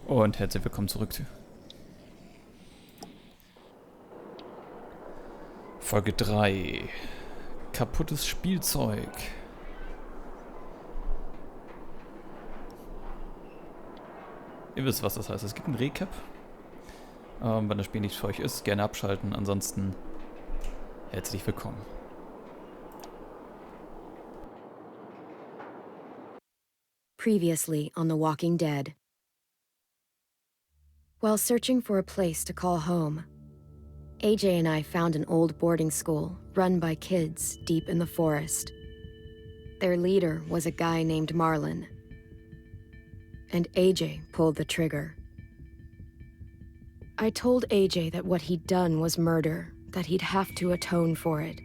Und herzlich willkommen zurück. Folge 3. Kaputtes Spielzeug. Ihr wisst, was das heißt. Es gibt ein Recap. Wenn das Spiel nicht für euch ist, gerne abschalten. Ansonsten herzlich willkommen. Previously on The Walking Dead. While searching for a place to call home, AJ and I found an old boarding school run by kids deep in the forest. Their leader was a guy named Marlon, and AJ pulled the trigger. I told AJ that what he'd done was murder, that he'd have to atone for it.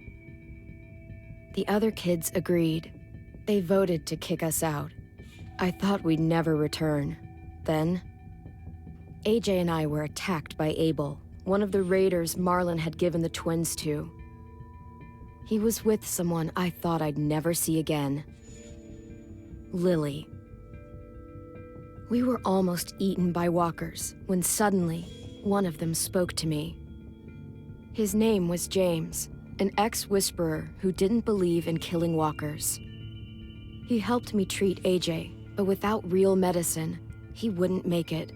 The other kids agreed. They voted to kick us out. I thought we'd never return. Then, AJ and I were attacked by Abel, one of the raiders Marlon had given the twins to. He was with someone I thought I'd never see again. Lily. We were almost eaten by walkers when suddenly, one of them spoke to me. His name was James, an ex-whisperer who didn't believe in killing walkers. He helped me treat AJ, but without real medicine, he wouldn't make it.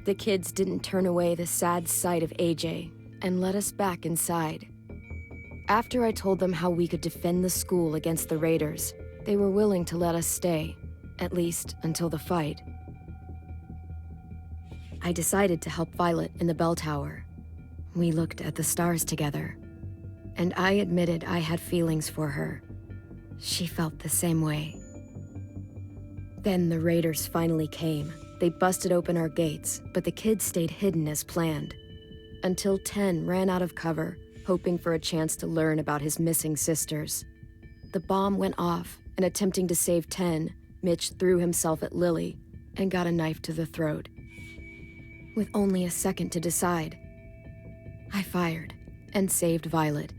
The kids didn't turn away the sad sight of AJ and let us back inside. After I told them how we could defend the school against the raiders, they were willing to let us stay, at least until the fight. I decided to help Violet in the bell tower. We looked at the stars together, and I admitted I had feelings for her. She felt the same way. Then the raiders finally came. They busted open our gates, but the kids stayed hidden as planned. Until 10 ran out of cover, hoping for a chance to learn about his missing sisters. The bomb went off, and attempting to save 10, Mitch threw himself at Lily and got a knife to the throat. With only a second to decide, I fired and saved Violet.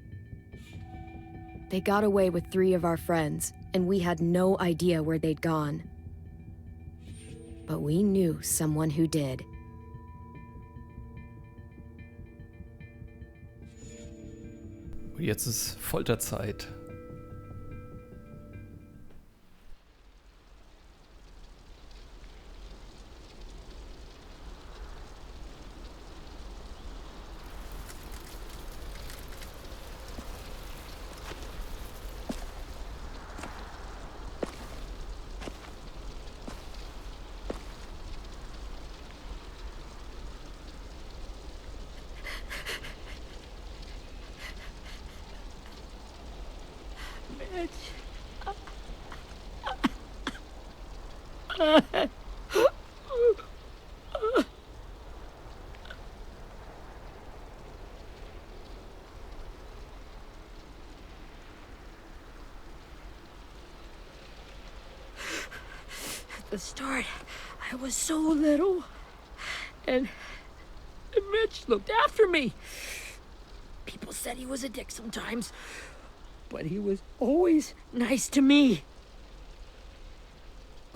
They got away with 3 of our friends, and we had no idea where they'd gone. But we knew someone who did. Und jetzt ist Folterzeit. At the start, I was so little, and Mitch looked after me. People said he was a dick sometimes, but he was always nice to me.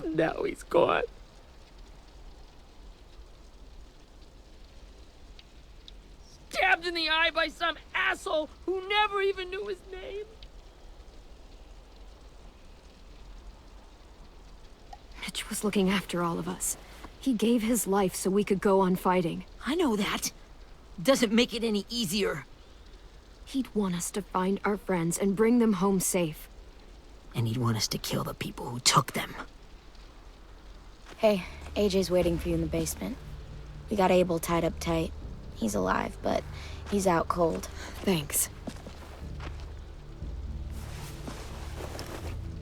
Now he's gone. Stabbed in the eye by some asshole who never even knew his name. Mitch was looking after all of us. He gave his life so we could go on fighting. I know that. Doesn't make it any easier. He'd want us to find our friends and bring them home safe. And he'd want us to kill the people who took them. Hey, AJ's waiting for you in the basement. We got Abel tied up tight. He's alive, but he's out cold. Thanks.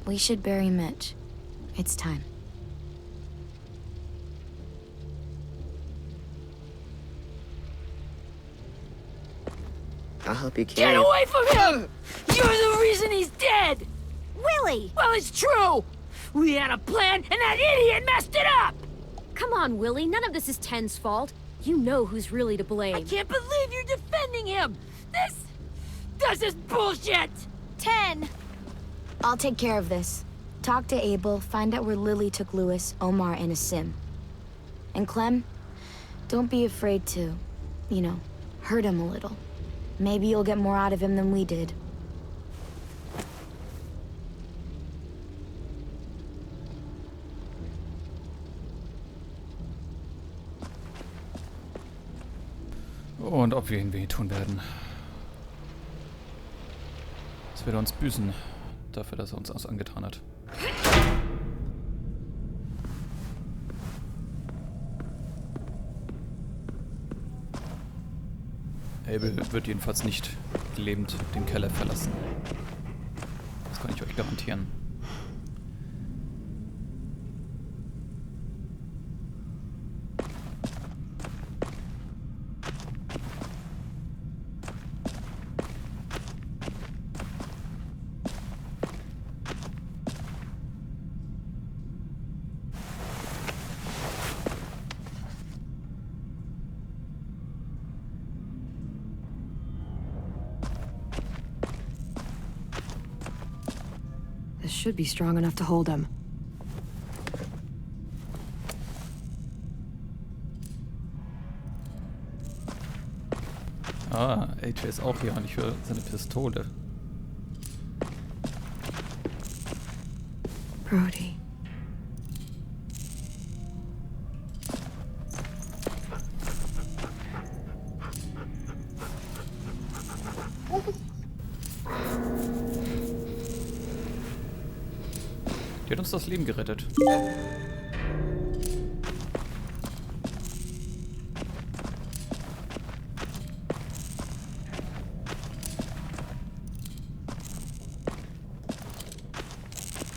We should bury Mitch. It's time. I'll help you carry Get it. away from him! You're the reason he's dead! Willie! Well, it's true! We had a plan, and that idiot messed it up! Come on, Willie. None of this is Ten's fault. You know who's really to blame. I can't believe you're defending him! This is bullshit! 10! I'll take care of this. Talk to Abel, find out where Lily took Lewis, Omar, and Asim. And Clem, don't be afraid to, you know, hurt him a little. Maybe you'll get more out of him than we did. Und ob wir ihn wehtun werden. Das wird er uns büßen, dafür, dass er uns das angetan hat. Abel wird jedenfalls nicht lebend den Keller verlassen. Das kann ich euch garantieren. This should be strong enough to hold him. Ah, AJ ist auch hier und ich höre seine Pistole. Brody. Die hat uns das Leben gerettet.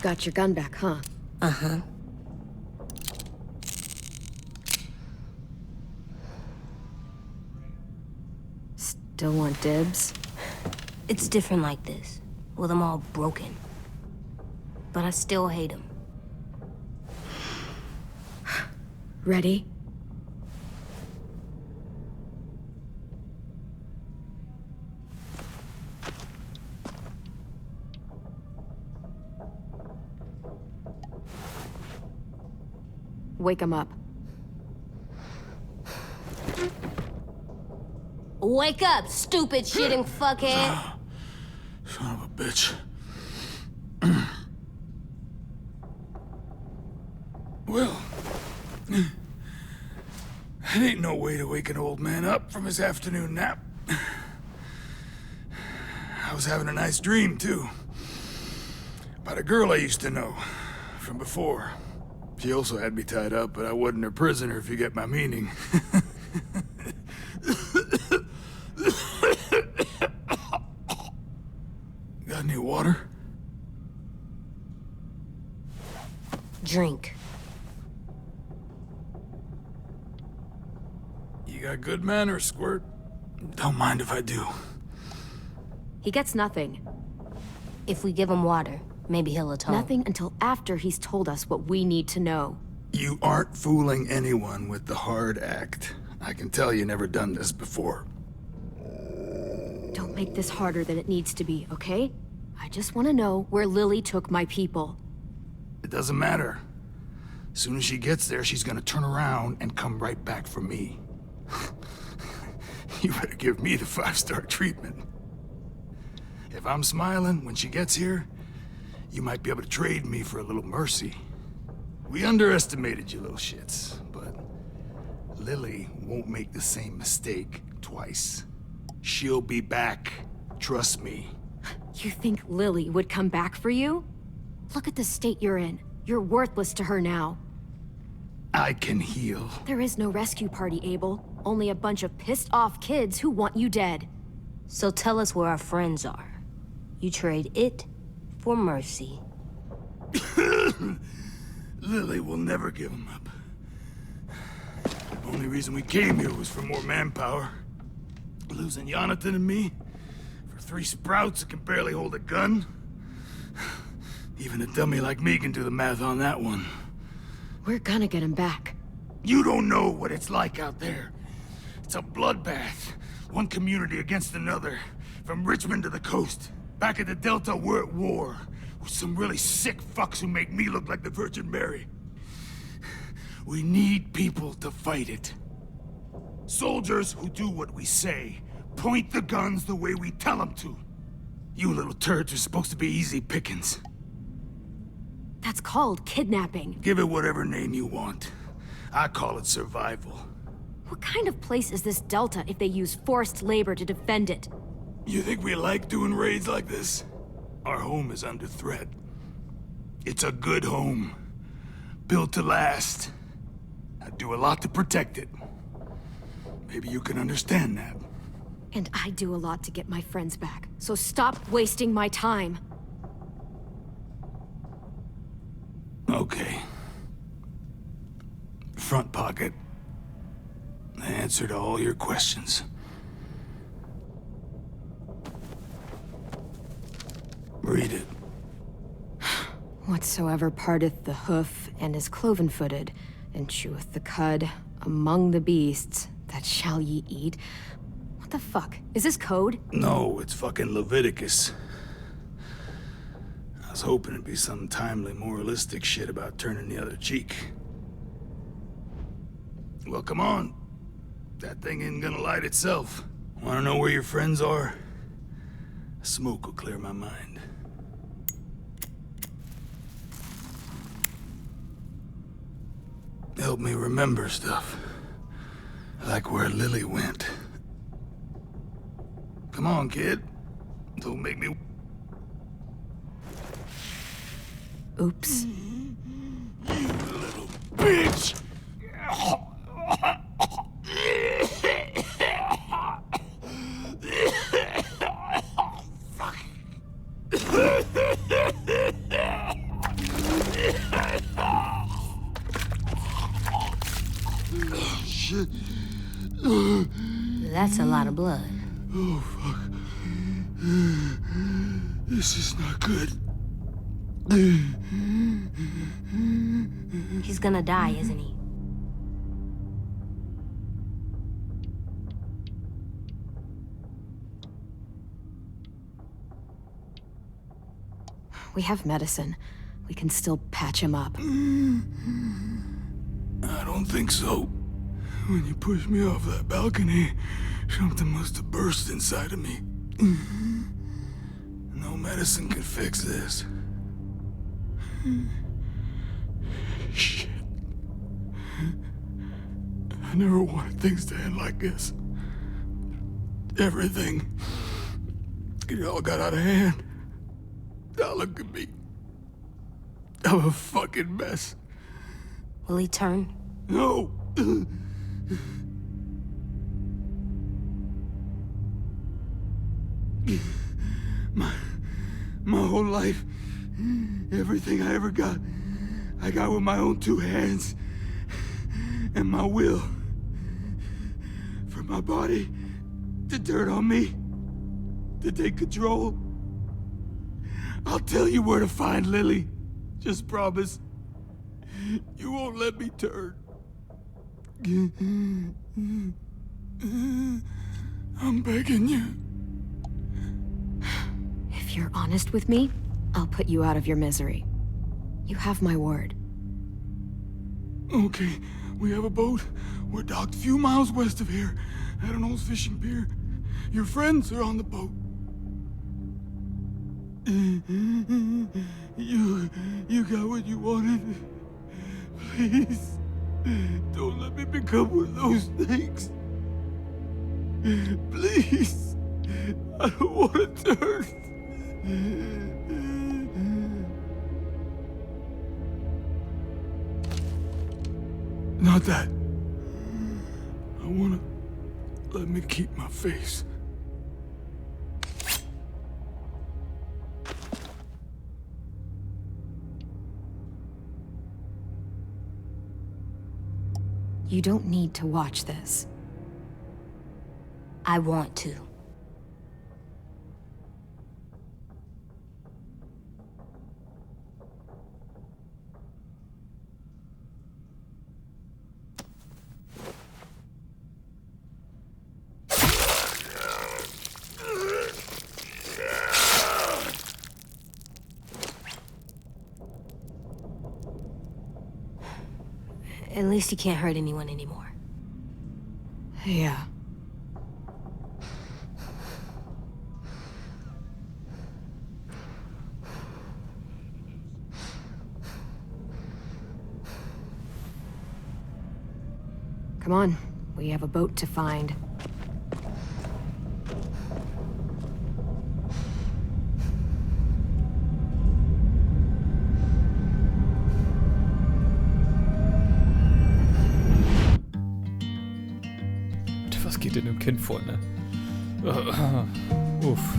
Got your gun back, huh? Uh-huh. Still want dibs? It's different like this, with them all broken. But I still hate him. Ready? Wake him up. Wake up, stupid shitting fuckhead! Son of a bitch. Well, that ain't no way to wake an old man up from his afternoon nap. I was having a nice dream, too. About a girl I used to know from before. She also had me tied up, but I wasn't her prisoner, if you get my meaning. Got any water? Drink. You got good manners, Squirt. Don't mind if I do. He gets nothing. If we give him water, maybe he'll atone. Nothing until after he's told us what we need to know. You aren't fooling anyone with the hard act. I can tell you never done this before. Don't make this harder than it needs to be, okay? I just want to know where Lily took my people. It doesn't matter. As soon as she gets there, she's gonna turn around and come right back for me. You better give me the 5-star treatment. If I'm smiling when she gets here, you might be able to trade me for a little mercy. We underestimated you little shits, but Lily won't make the same mistake twice. She'll be back. Trust me. You think Lily would come back for you? Look at the state you're in. You're worthless to her now. I can heal. There is no rescue party, Abel. Only a bunch of pissed-off kids who want you dead. So tell us where our friends are. You trade it for mercy. Lily will never give him up. Only reason we came here was for more manpower. Losing Jonathan and me for 3 sprouts that can barely hold a gun. Even a dummy like me can do the math on that one. We're gonna get him back. You don't know what it's like out there. It's a bloodbath. One community against another. From Richmond to the coast. Back at the Delta, we're at war. With some really sick fucks who make me look like the Virgin Mary. We need people to fight it. Soldiers who do what we say. Point the guns the way we tell them to. You little turds are supposed to be easy pickings. That's called kidnapping. Give it whatever name you want. I call it survival. What kind of place is this Delta if they use forced labor to defend it? You think we like doing raids like this? Our home is under threat. It's a good home. Built to last. I do a lot to protect it. Maybe you can understand that. And I do a lot to get my friends back, so stop wasting my time. Okay. Front pocket. The answer to all your questions. Read it. Whatsoever parteth the hoof and is cloven-footed, and cheweth the cud among the beasts, that shall ye eat. What the fuck? Is this code? No, it's fucking Leviticus. I was hoping it'd be some timely, moralistic shit about turning the other cheek. Well, come on. That thing ain't gonna light itself. Wanna know where your friends are? Smoke will clear my mind. Help me remember stuff. Like where Lily went. Come on, kid. Don't make me... Oops. You little bitch! Shit. That's a lot of blood. Oh, fuck. This is not good. He's gonna die, isn't he? We have medicine. We can still patch him up. I don't think so. When you pushed me off that balcony, something must have burst inside of me. No medicine could fix this. Shit. I never wanted things to end like this. Everything. It all got out of hand. Now look at me. I'm a fucking mess. Will he turn? No! My whole life, everything I ever got, I got with my own two hands and my will. For my body to turn on me, to take control. I'll tell you where to find Lily. Just promise. You won't let me turn. I'm begging you. If you're honest with me, I'll put you out of your misery. You have my word. Okay, we have a boat. We're docked a few miles west of here, at an old fishing pier. Your friends are on the boat. You got what you wanted. Please, don't let me become one of those things. Please, I don't want to turn. Not that. I wanna let me keep my face. You don't need to watch this. I want to. At least he can't hurt anyone anymore. Yeah. Come on, we have a boat to find. Was geht denn dem Kind vor, ne? Uff.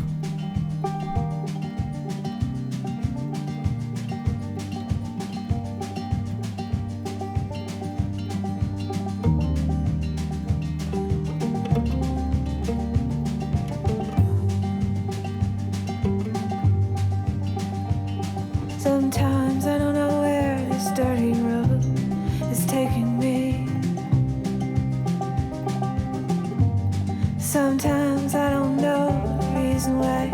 Sometimes I don't know where this dirty road is taking me. Sometimes I don't know the reason why.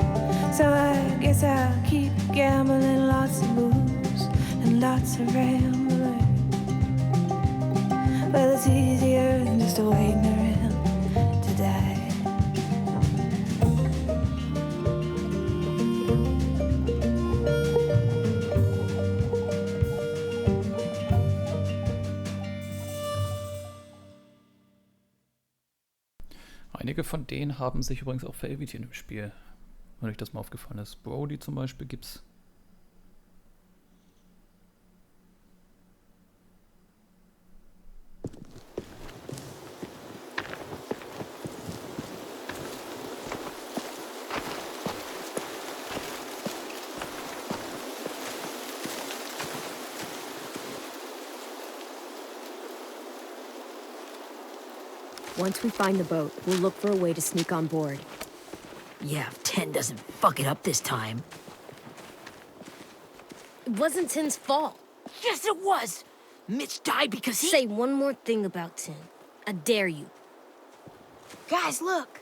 So I guess I'll keep gambling, lots of moves and lots of rambling. Well, it's easier than just waiting around to die. Einige von denen haben sich übrigens auch verewigt in dem Spiel. Wenn euch das mal aufgefallen ist. Brody zum Beispiel gibt's. Once we find the boat, we'll look for a way to sneak on board. Yeah, if 10 doesn't fuck it up this time. It wasn't Tin's fault. Yes, it was! Mitch died because he— Say one more thing about Tin. I dare you. Guys, look.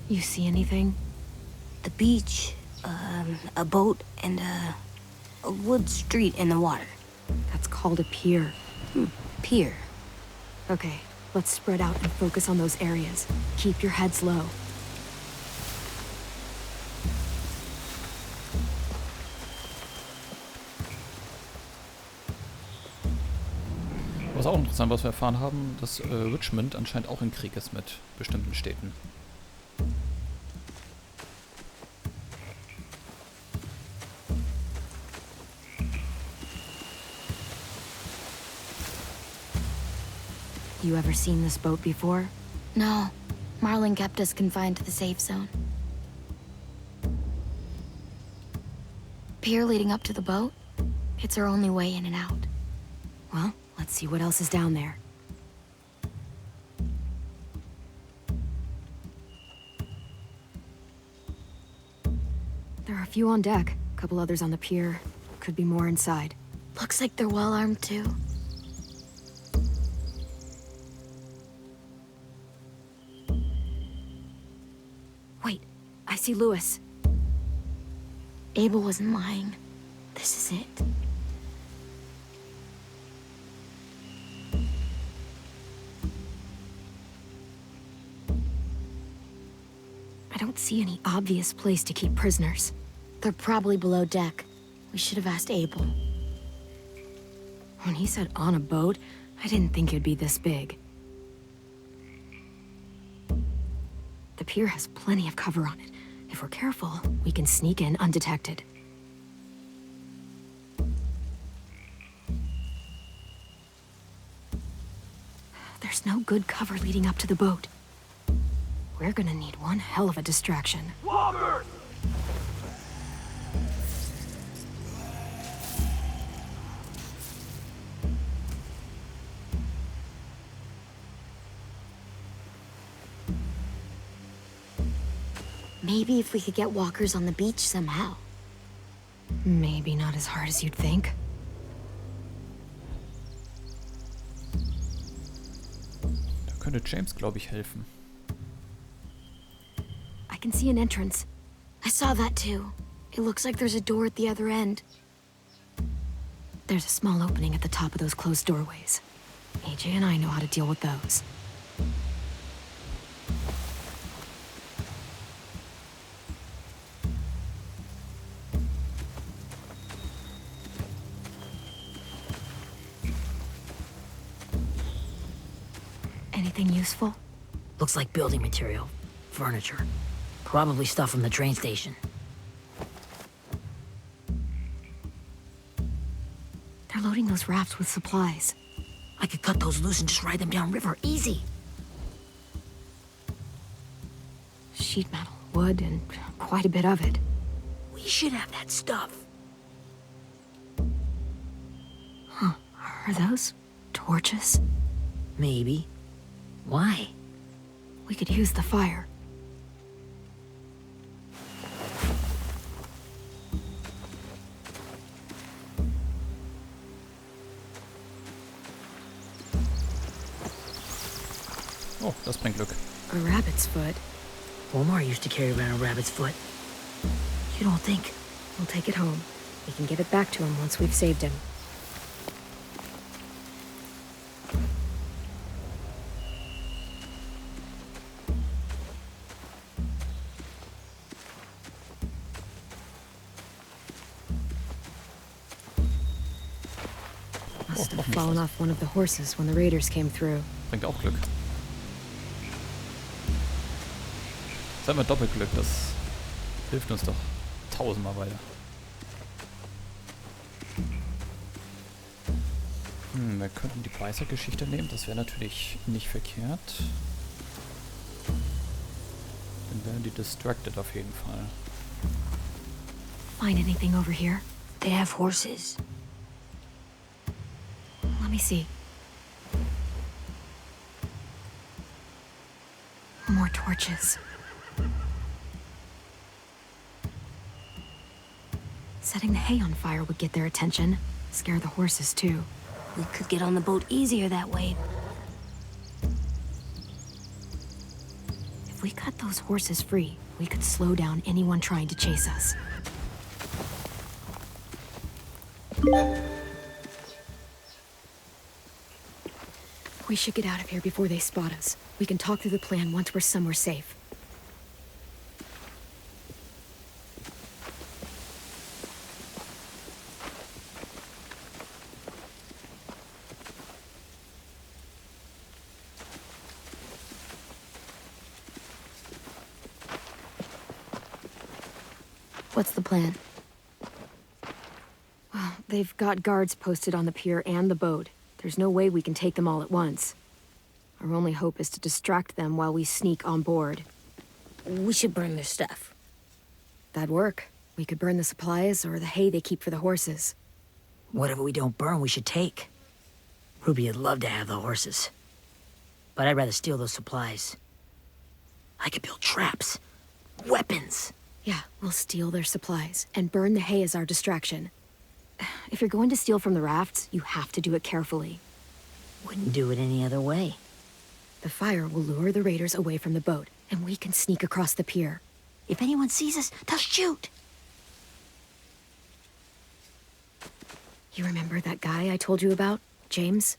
You see anything? The beach, a boat, and a wood street in the water. That's called a pier. Pier. Okay, let's spread out and focus on those areas. Keep your heads low. Was auch interessant, was wir erfahren haben, dass Richmond anscheinend auch in Krieg ist mit bestimmten Städten. You ever seen this boat before? No, Marlin kept us confined to the safe zone. Pier leading up to the boat? It's our only way in and out. Well, let's see what else is down there. There are a few on deck, a couple others on the pier. Could be more inside. Looks like they're well armed too. Wait, I see Lewis. Abel wasn't lying. This is it. I don't see any obvious place to keep prisoners. They're probably below deck. We should have asked Abel. When he said on a boat, I didn't think it'd be this big. The pier has plenty of cover on it. If we're careful, we can sneak in undetected. There's no good cover leading up to the boat. We're gonna need one hell of a distraction. Walker! Maybe if we could get walkers on the beach somehow. Maybe not as hard as you'd think. Da könnte James, glaube ich, helfen. I can see an entrance. I saw that too. It looks like there's a door at the other end. There's a small opening at the top of those closed doorways. AJ and I know how to deal with those. Anything useful? Looks like building material. Furniture. Probably stuff from the train station. They're loading those rafts with supplies. I could cut those loose and just ride them downriver. Easy. Sheet metal, wood, and quite a bit of it. We should have that stuff. Huh. Are those torches? Maybe. Why? We could use the fire. Oh, das bringt Glück. A rabbit's foot. Omar used to carry around a rabbit's foot. You don't think? We'll take it home. We can give it back to him once we've saved him. Must have fallen off one of the horses when the raiders came through. Bringt auch Glück. Jetzt haben wir Doppelglück, das hilft uns doch tausendmal weiter. Wir könnten die Beißer-Geschichte nehmen, das wäre natürlich nicht verkehrt. Dann wären die distracted auf jeden Fall. Find anything over here? They have horses. Let me see. More torches. Setting the hay on fire would get their attention. Scare the horses, too. We could get on the boat easier that way. If we cut those horses free, we could slow down anyone trying to chase us. We should get out of here before they spot us. We can talk through the plan once we're somewhere safe. What's the plan? Well, they've got guards posted on the pier and the boat. There's no way we can take them all at once. Our only hope is to distract them while we sneak on board. We should burn their stuff. That'd work. We could burn the supplies or the hay they keep for the horses. Whatever we don't burn, we should take. Ruby would love to have the horses. But I'd rather steal those supplies. I could build traps. Weapons. Yeah, we'll steal their supplies and burn the hay as our distraction. If you're going to steal from the rafts, you have to do it carefully. Wouldn't do it any other way. The fire will lure the raiders away from the boat, and we can sneak across the pier. If anyone sees us, they'll shoot. You remember that guy I told you about, James?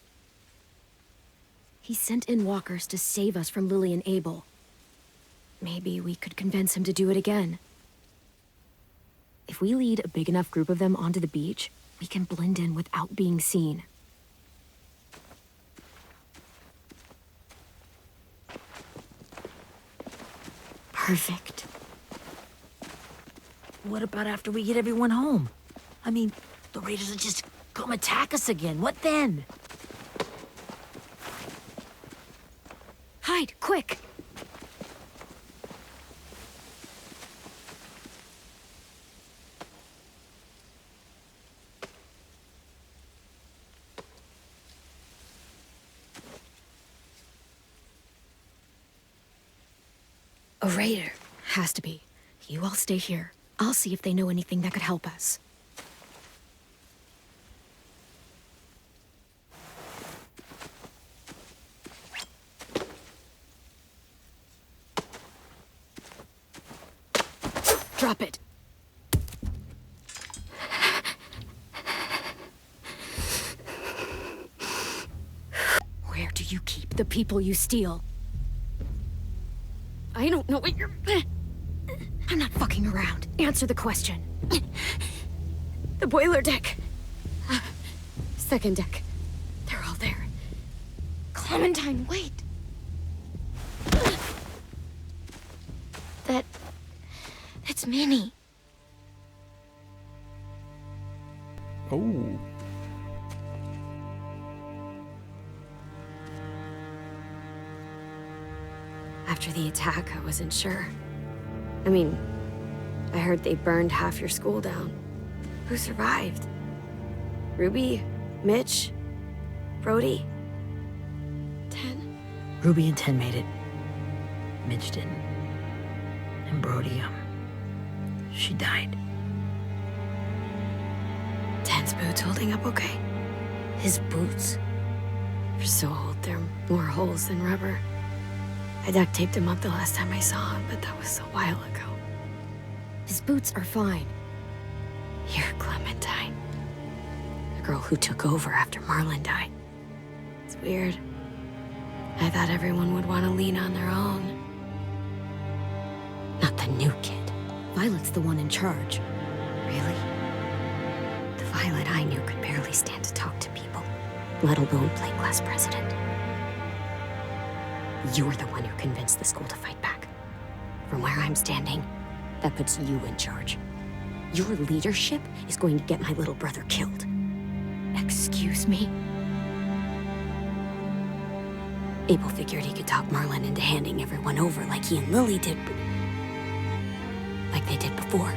He sent in walkers to save us from Lily and Abel. Maybe we could convince him to do it again. If we lead a big enough group of them onto the beach, we can blend in without being seen. Perfect. What about after we get everyone home? I mean, the raiders will just come attack us again. What then? Hide, quick! A raider. Has to be. You all stay here. I'll see if they know anything that could help us. Drop it. Where do you keep the people you steal? I don't know what you're... I'm not fucking around. Answer the question. The boiler deck. Second deck. They're all there. Clementine, wait. That's Minnie. Oh. After the attack, I wasn't sure. I mean, I heard they burned half your school down. Who survived? Ruby? Mitch? Brody? 10? Ruby and 10 made it. Mitch didn't. And Brody, she died. 10's boots holding up okay? His boots? They're so old, there are more holes than rubber. I duct taped him up the last time I saw him, but that was a while ago. His boots are fine. You're Clementine. The girl who took over after Marlon died. It's weird. I thought everyone would want to lean on their own. Not the new kid. Violet's the one in charge. Really? The Violet I knew could barely stand to talk to people, let alone play class president. You're the one who convinced the school to fight back. From where I'm standing, that puts you in charge. Your leadership is going to get my little brother killed. Excuse me? Abel figured he could talk Marlon into handing everyone over like he and Lily did, but... like they did before.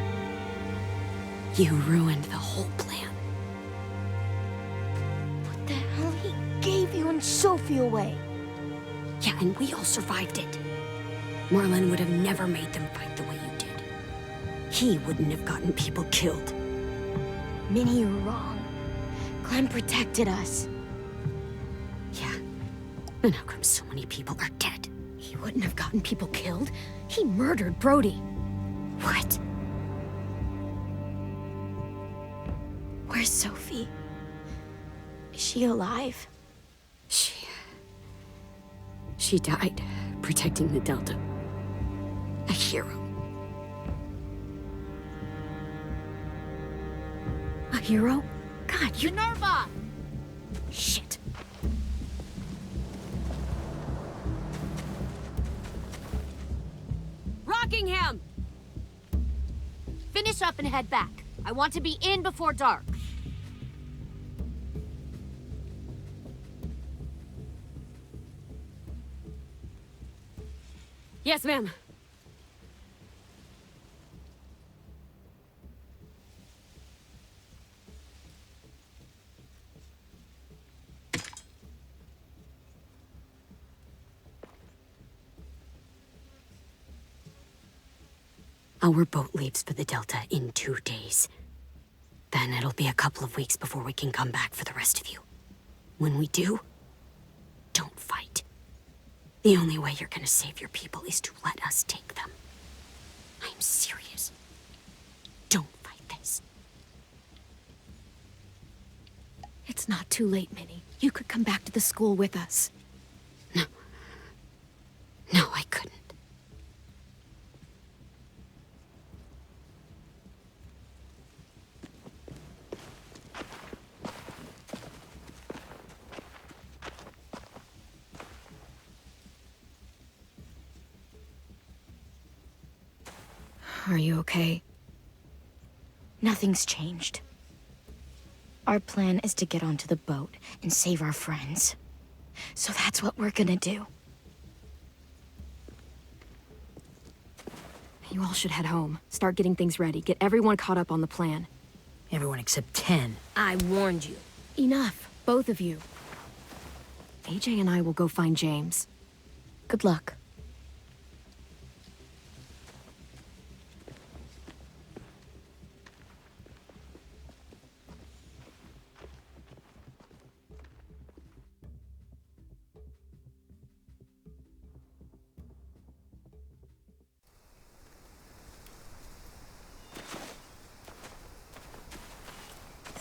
You ruined the whole plan. What the hell? He gave you and Sophie away. Yeah, and we all survived it. Marlon would have never made them fight the way you did. He wouldn't have gotten people killed. Minnie, you're wrong. Clem protected us. Yeah. And how come so many people are dead? He wouldn't have gotten people killed. He murdered Brody. What? Where's Sophie? Is she alive? She died protecting the Delta. A hero. A hero? God, you... Minerva! Shit. Rockingham! Finish up and head back. I want to be in before dark. Yes, ma'am. Our boat leaves for the Delta in 2 days. Then it'll be a couple of weeks before we can come back for the rest of you. When we do, don't fight. The only way you're gonna save your people is to let us take them. I'm serious. Don't fight this. It's not too late, Minnie. You could come back to the school with us. No. No, I couldn't. Are you okay? Nothing's changed. Our plan is to get onto the boat and save our friends. So that's what we're gonna do. You all should head home. Start getting things ready. Get everyone caught up on the plan. Everyone except 10. I warned you. Enough, both of you. AJ and I will go find James. Good luck.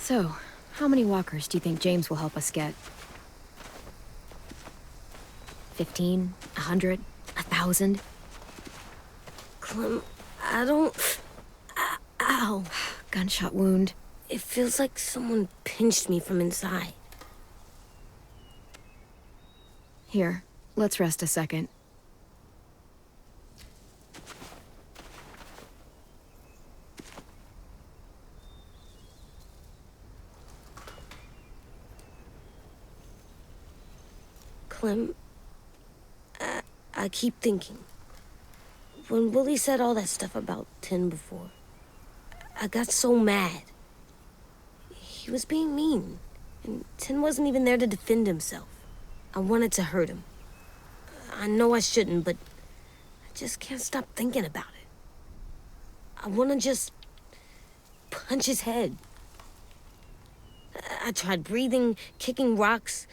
So, how many walkers do you think James will help us get? 15? 100? 1,000? Clem, I don't... Ow. Gunshot wound. It feels like someone pinched me from inside. Here, let's rest a second. Clem, I keep thinking. When Willie said all that stuff about Tin before, I got so mad. He was being mean, and Tin wasn't even there to defend himself. I wanted to hurt him. I know I shouldn't, but I just can't stop thinking about it. I want to just punch his head. I tried breathing, kicking rocks.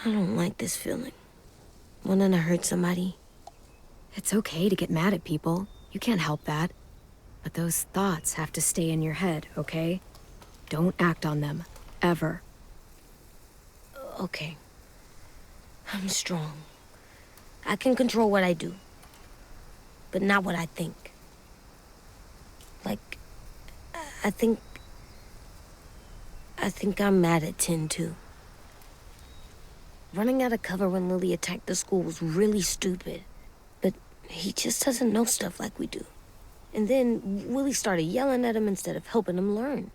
I don't like this feeling. Wanting to hurt somebody. It's okay to get mad at people. You can't help that. But those thoughts have to stay in your head, okay? Don't act on them. Ever. Okay. I'm strong. I can control what I do. But not what I think. Like, I think I'm mad at Tin, too. Running out of cover when Lily attacked the school was really stupid. But he just doesn't know stuff like we do. And then Willie started yelling at him instead of helping him learn.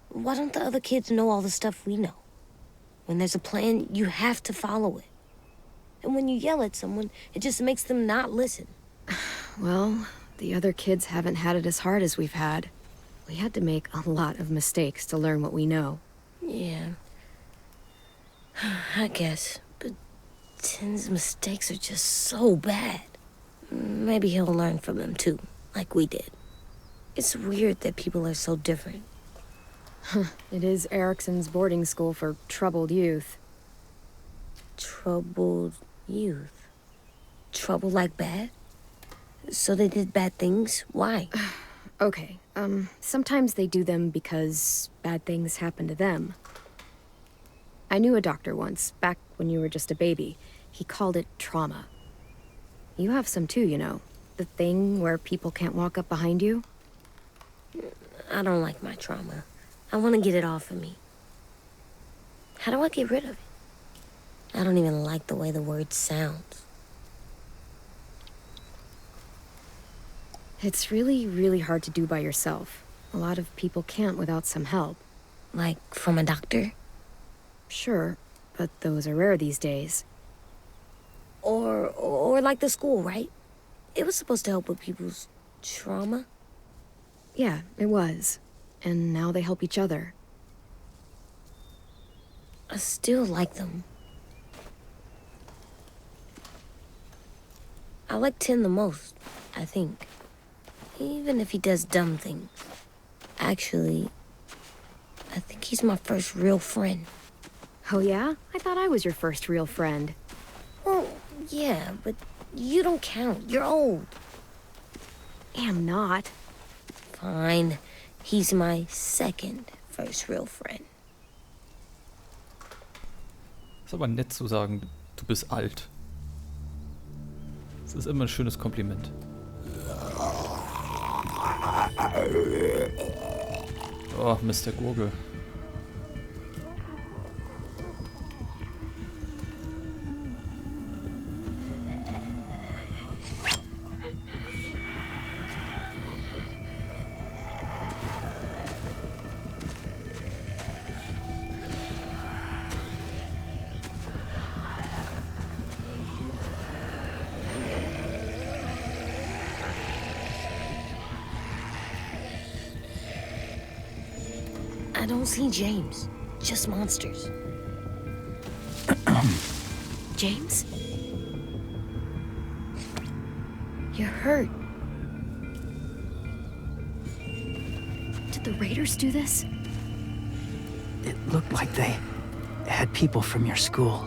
Why don't the other kids know all the stuff we know? When there's a plan, you have to follow it. And when you yell at someone, it just makes them not listen. Well, the other kids haven't had it as hard as we've had. We had to make a lot of mistakes to learn what we know. Yeah. I guess. But Tin's mistakes are just so bad. Maybe he'll learn from them too, like we did. It's weird that people are so different. It is Erickson's boarding school for troubled youth. Troubled youth? Trouble like bad? So they did bad things? Why? Okay, sometimes they do them because bad things happen to them. I knew a doctor once, back when you were just a baby. He called it trauma. You have some too, you know. The thing where people can't walk up behind you. I don't like my trauma. I want to get it off of me. How do I get rid of it? I don't even like the way the word sounds. It's really, really hard to do by yourself. A lot of people can't without some help. Like from a doctor? Sure, but those are rare these days. Or like the school, right? It was supposed to help with people's trauma. Yeah, it was. And now they help each other. I still like them. I like Tin the most, I think. Even if he does dumb things. Actually, I think he's my first real friend. Oh yeah? I thought I was your first real friend. Well, yeah, but you don't count. You're old. Am not. Fine. He's my second first real friend. Ist aber nett zu sagen, du bist alt. Das ist immer ein schönes Kompliment. Oh, Mr. Gurgel. I don't see James. Just monsters. James? You're hurt. Did the Raiders do this? It looked like they had people from your school.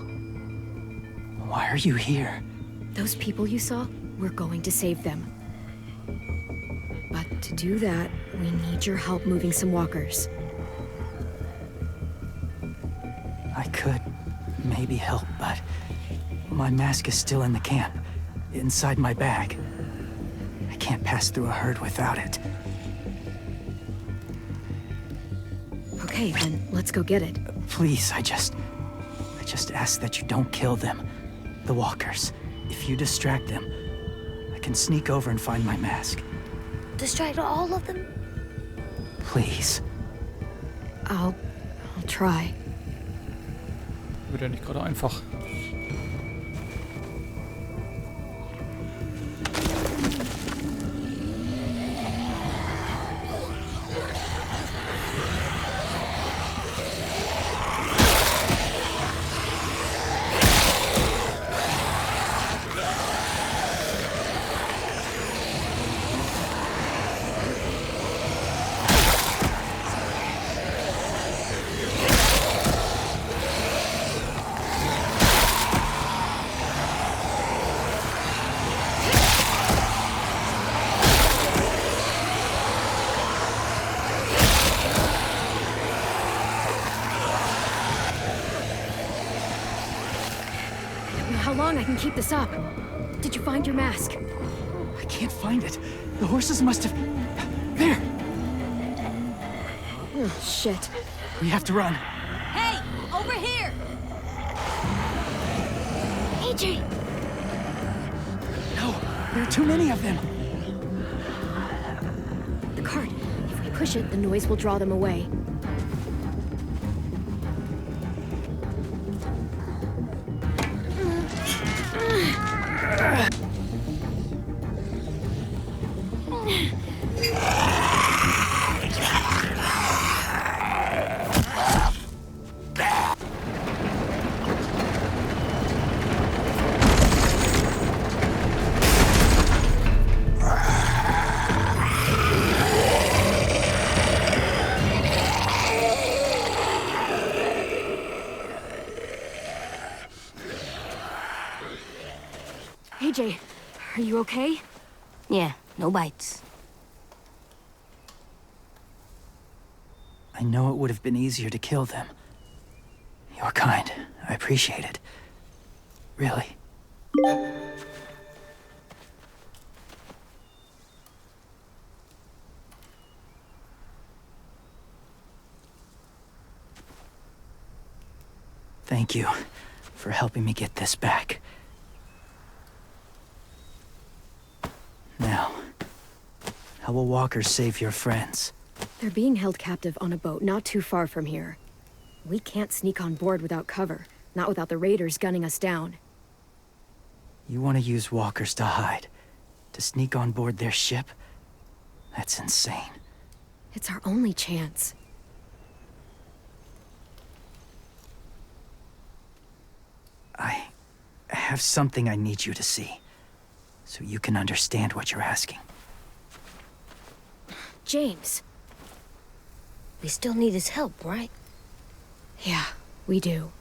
Why are you here? Those people you saw, we're going to save them. But to do that, we need your help moving some walkers. I could maybe help, but my mask is still in the camp, inside my bag. I can't pass through a herd without it. Okay, then let's go get it. Please, I just ask that you don't kill them. The walkers. If you distract them, I can sneak over and find my mask. Distract all of them? Please. I'll try. Wird ja nicht gerade einfach. How long I can keep this up? Did you find your mask? I can't find it. The horses must have... There! Oh, shit. We have to run. Hey, over here! AJ! No, there are too many of them. The cart. If we push it, the noise will draw them away. AJ, are you okay? Yeah, no bites. I know it would have been easier to kill them. You're kind. I appreciate it. Really. Thank you for helping me get this back. Now, how will walkers save your friends? They're being held captive on a boat not too far from here. We can't sneak on board without cover, not without the raiders gunning us down. You want to use walkers to hide? To sneak on board their ship? That's insane. It's our only chance. I have something I need you to see, so you can understand what you're asking. James. We still need his help, right? Yeah, we do.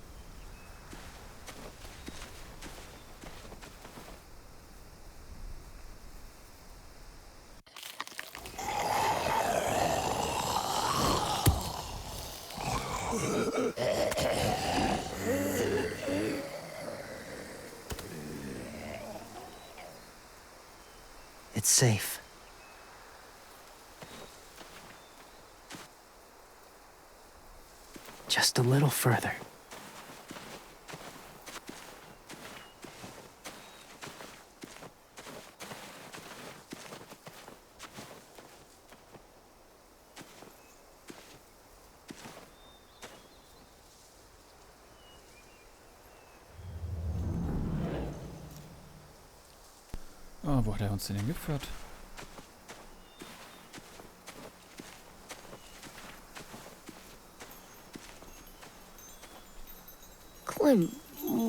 It's safe. Just a little further. Ah, wo hat er uns denn hingeführt? Clem,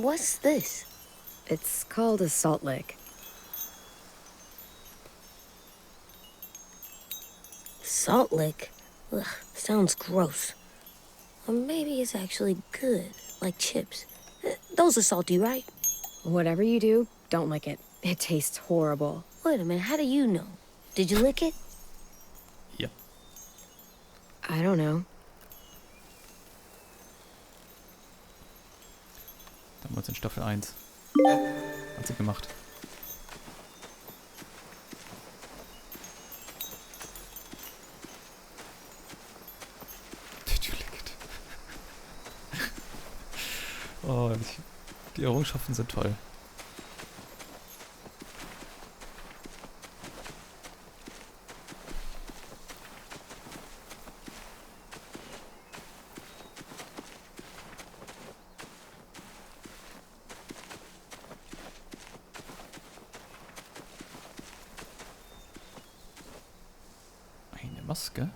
what's this? It's called a salt lick. Salt lick? Ugh, sounds gross. Or maybe it's actually good, like chips. Those are salty, right? Whatever you do, don't lick it. It tastes horrible. Wait a minute, how do you know? Did you lick it? Ja. I don't know. damals in Staffel 1. Hat sie gemacht. Oh, die Errungenschaften sind toll. Eine Maske?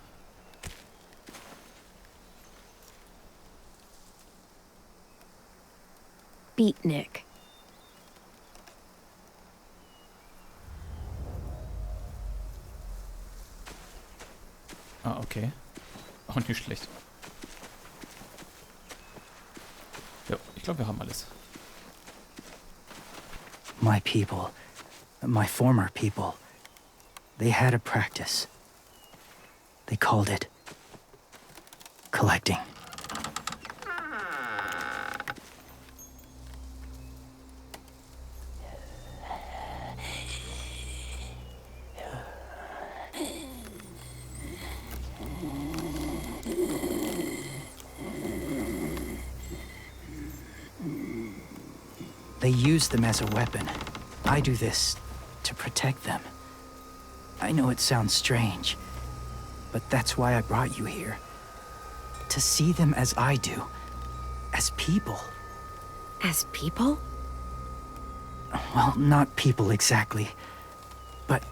Beatnik. Ah, okay. Auch nicht schlecht. Ja, ich glaube, wir haben alles. My people, my former people, they had a practice. They called it collecting. They use them as a weapon. I do this to protect them. I know it sounds strange, but that's why I brought you here. To see them as I do. As people. As people? Well, not people exactly, but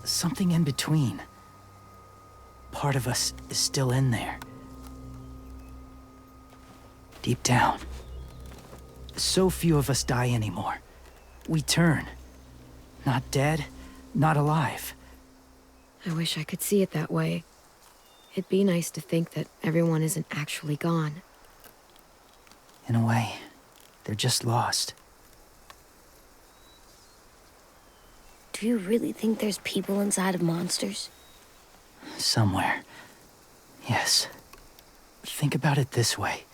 something in between. Part of us is still in there. Deep down. So few of us die anymore. We turn. Not dead, not alive. I wish I could see it that way. It'd be nice to think that everyone isn't actually gone. In a way, they're just lost. Do you really think there's people inside of monsters? Somewhere. Yes. Think about it this way.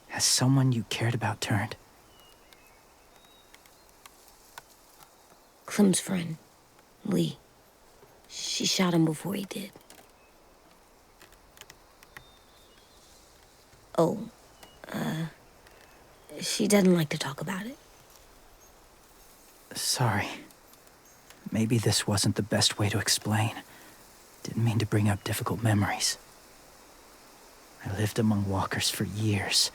Has someone you cared about turned? Clem's friend, Lee. She shot him before he did. Oh, she doesn't like to talk about it. Sorry. Maybe this wasn't the best way to explain. Didn't mean to bring up difficult memories. I lived among walkers for years.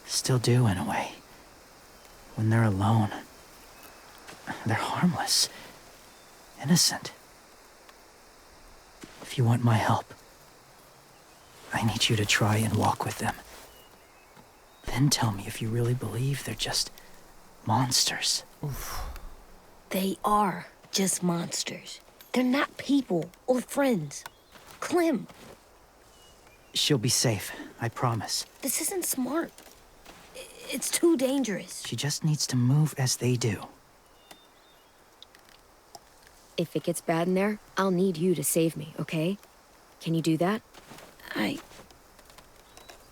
Still do, in a way. When they're alone, they're harmless. Innocent. If you want my help, I need you to try and walk with them. Then tell me if you really believe they're just monsters. Oof. They are just monsters. They're not people or friends. Clem, She'll be safe, I promise. this isn't smart. It's too dangerous. She just needs to move as they do. If it gets bad in there, I'll need you to save me, okay? Can you do that?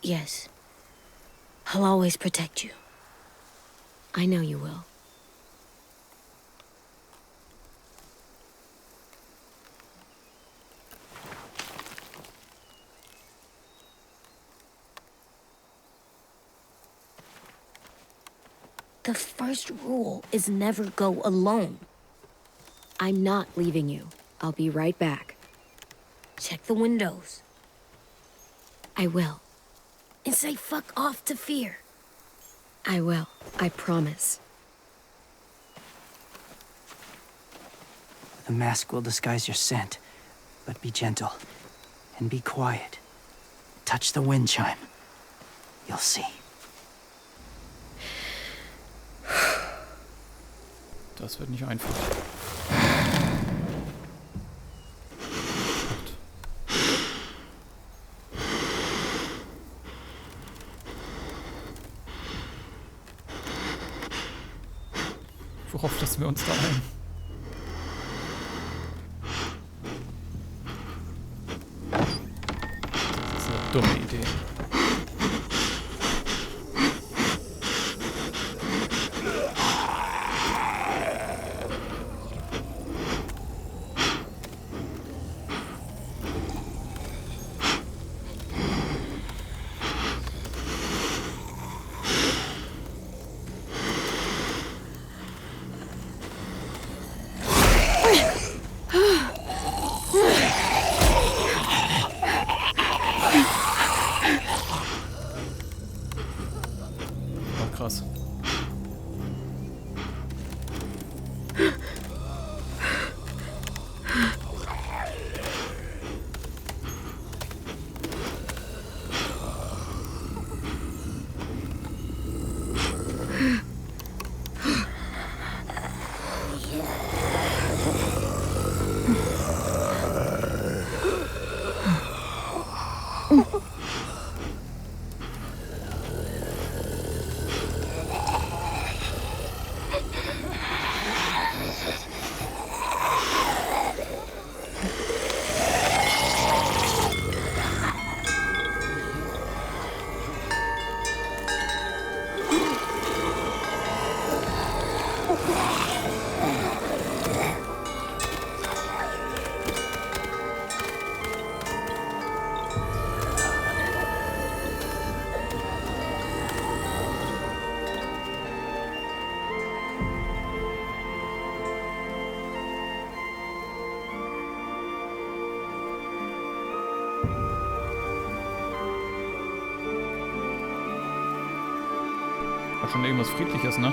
Yes. I'll always protect you. I know you will. The first rule is never go alone. I'm not leaving you. I'll be right back. Check the windows. I will. And say fuck off to fear. I will. I promise. The mask will disguise your scent, but be gentle and be quiet. Touch the wind chime. You'll see. Das wird nicht einfach. Worauf lassen wir uns da ein? Das ist eine dumme Idee. War schon irgendwas Friedliches, ne?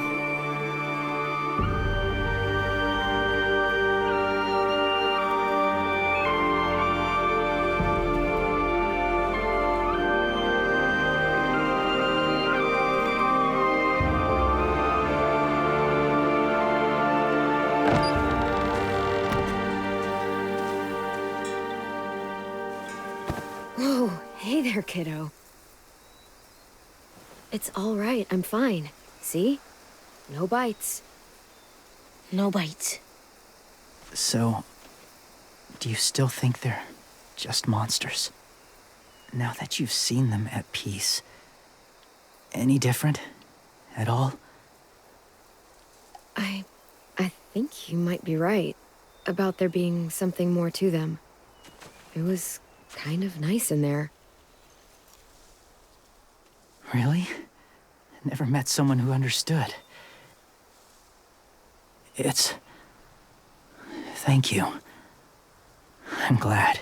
Whoa, hey there, kiddo. It's all right, I'm fine. See? No bites. No bites. So, do you still think they're just monsters? Now that you've seen them at peace, any different at all? I think you might be right about there being something more to them. It was kind of nice in there. Really? Never met someone who understood. Thank you. I'm glad.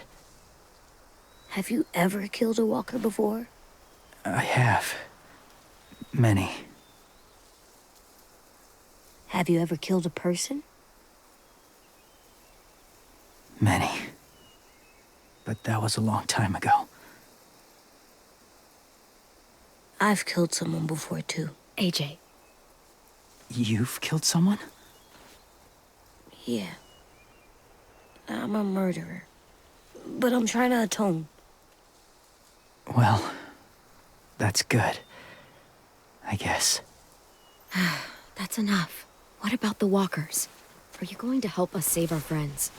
Have you ever killed a walker before? I have. Many. Have you ever killed a person? Many. But that was a long time ago. I've killed someone before, too. AJ. You've killed someone? Yeah. I'm a murderer. But I'm trying to atone. Well, that's good. I guess. That's enough. What about the walkers? Are you going to help us save our friends?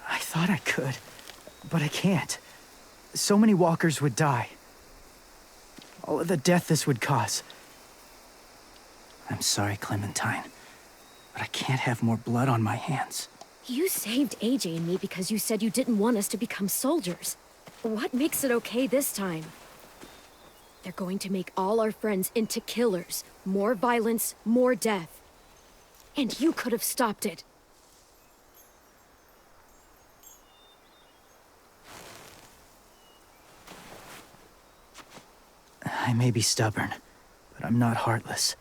I thought I could, but I can't. So many walkers would die. All of the death this would cause. I'm sorry, Clementine, but I can't have more blood on my hands. You saved AJ and me because you said you didn't want us to become soldiers. What makes it okay this time? They're going to make all our friends into killers. More violence, more death. And you could have stopped it. I may be stubborn, but I'm not heartless.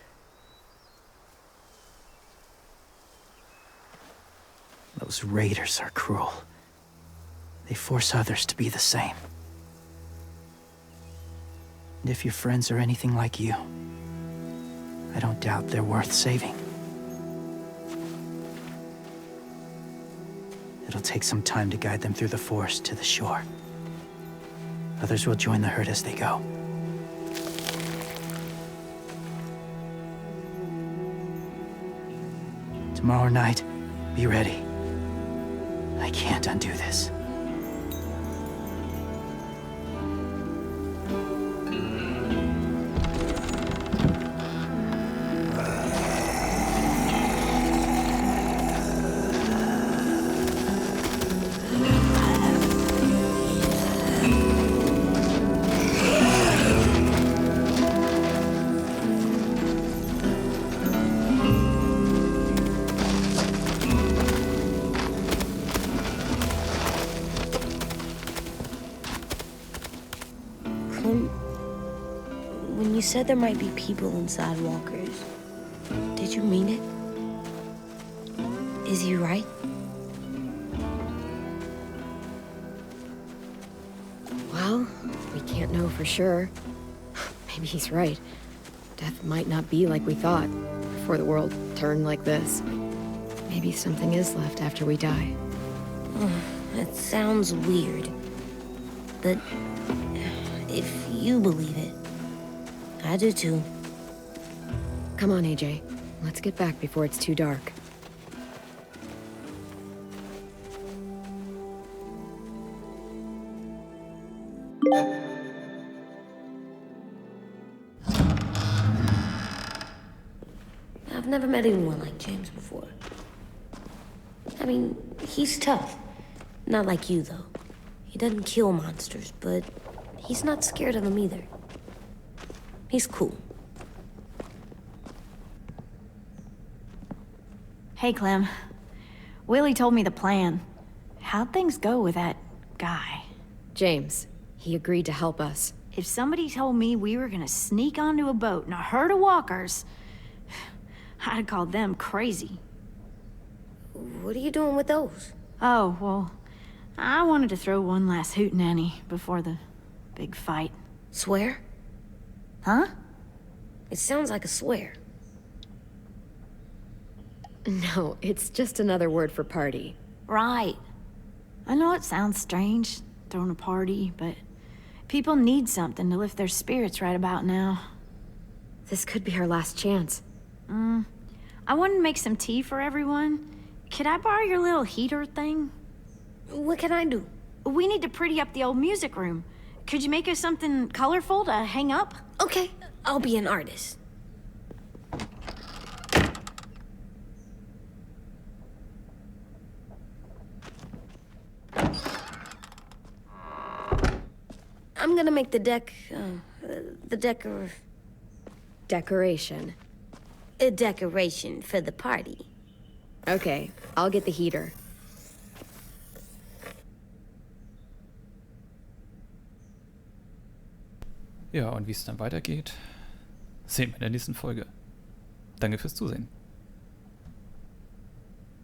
Those raiders are cruel. They force others to be the same. And if your friends are anything like you, I don't doubt they're worth saving. It'll take some time to guide them through the forest to the shore. Others will join the herd as they go. Tomorrow night, be ready. I can't undo this. When you said there might be people inside walkers, did you mean it? Is he right? Well, we can't know for sure. Maybe he's right. Death might not be like we thought before the world turned like this. Maybe something is left after we die. That sounds weird. But if you believe it, I do too. Come on, AJ. Let's get back before it's too dark. I've never met anyone like James before. I mean, he's tough. Not like you, though. He doesn't kill monsters, but he's not scared of them either. He's cool. Hey, Clem. Willie told me the plan. How'd things go with that guy? James, he agreed to help us. If somebody told me we were gonna sneak onto a boat in a herd of walkers, I'd call them crazy. What are you doing with those? Oh, well, I wanted to throw one last hootenanny before the big fight. Swear? Huh? It sounds like a swear. No, it's just another word for party. Right. I know it sounds strange, throwing a party, but people need something to lift their spirits right about now. This could be our last chance. I wanted to make some tea for everyone. Could I borrow your little heater thing? What can I do? We need to pretty up the old music room. Could you make us something colorful to hang up? Okay, I'll be an artist. I'm gonna make the Decoration. a decoration for the party. Okay, I'll get the heater. Ja, und wie es dann weitergeht, sehen wir in der nächsten Folge. Danke fürs Zusehen.